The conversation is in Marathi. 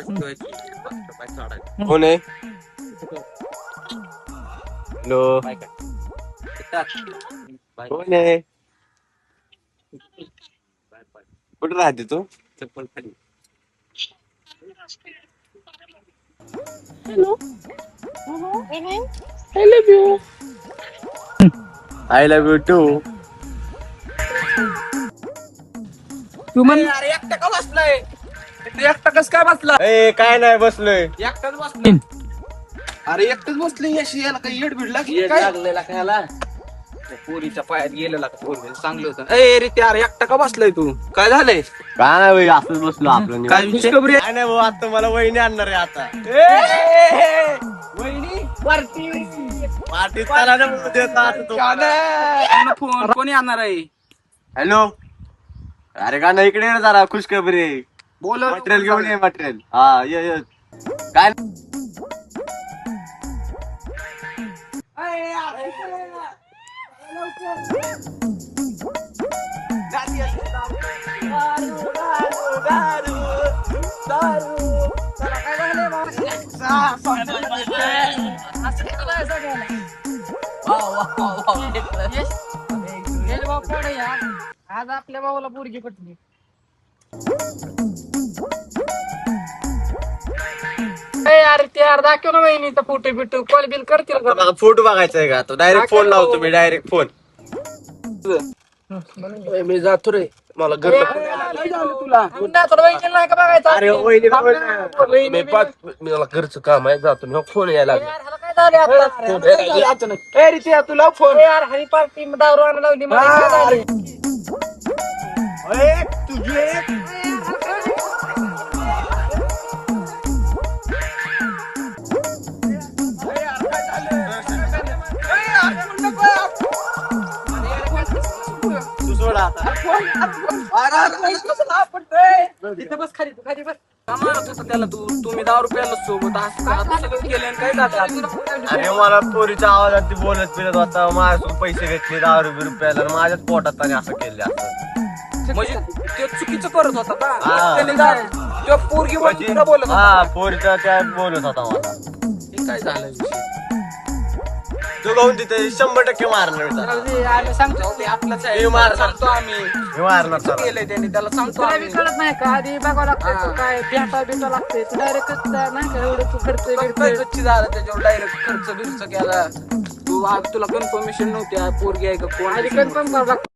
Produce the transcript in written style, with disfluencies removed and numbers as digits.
कोण आहे? हॅलो, कोण आहे? कुठे राहते तू? चप्पल खाली. I love you too. तू म्हण अरे एकटा का बसलाय? एकटा कस काय बसला? ए काय नाही बसलोय. एकटाच बसलाय. अरे एकटाच बसले अशी याला काही येड भिडला की काय लागलेला खायला? पोरीच्या पायात गेलेला का पोरी चांगलं होतं. ए रे ते अरे एकटा का बसलाय तू? काय झालंय? काय नाही भाई, असंच बसलो आपलं. काय खुशखबरी काय नाही भाऊ, आता मला वहिनी आणणार आहे आता. वहिनी पार्टी पार्टी चला ना भाऊ, देतो आता तो. फोन कोणी आणणार आहे? हॅलो, अरे का नाही इकडे ये ना जरा, खुशखबरी आहे. बोल मटेरियल घेऊन ये, मटेरियल. हा ये काय आज आपल्या भावाला पोरगी पटली. अरे ते यार दाखव ना वहिनीचा फोटो बिटो कॉल बिल करतील का? मला फोटो बघायचा आहे का? तो डायरेक्ट फोन लावतो मी, डायरेक्ट फोन. मी जातो रे, मला घर तुला. वहिनी नाही का बघायचं? अरे वहिनी मला घरचं काम आहे, जातो मी. फोन यायला लागला. यार, ह्याला काय झाले आता? तुला फोन यार हरी पार्टी दारू आणायला लावली मला. काय झाले? तू सोडा आता. इथं बस खाली, तू खाली बस. त्याला तुम्ही 10 रुपयाला सोबत असं सगळं केलं आणि काय झालं? अरे मला पोरीच्या आवाजात ती बोलत फिरत होता, माझ्याकडून पैसे घेतले 10 रुपयाला आणि माझ्याच पोटात त्याने असं केलं. असं म्हणजे ते चुकीचं करत होता का? हा. त्याने काय- तो पोरगी तुला बोलत होता. हा, पोरीचा त्या बोलत होता मला. हे काय झालं विषय? तू गाऊन तिथे 100% मारणार त्याला. आम्ही सांगतो जाऊ दे, आपलंच आहे. मी मारणार. सांगतो आम्ही. मी मारणार चुकीचं त्याला. केलंय त्याने, त्याला सांगतो तुला बी आम्ही. कळत नाही का? आधी बघावं लागतं हा. तू काय भेटा बिटा लागते. तू डायरेक्ट नाही का एवढं तू खर्च काय गच्ची झाला त्याच्यावर डायरेक्ट खर्च बिर्च केला. तू तुला कन्फर्मेशन नव्हती पोरगी आहे का कोण आधी कन्फर्म करावं लागतं.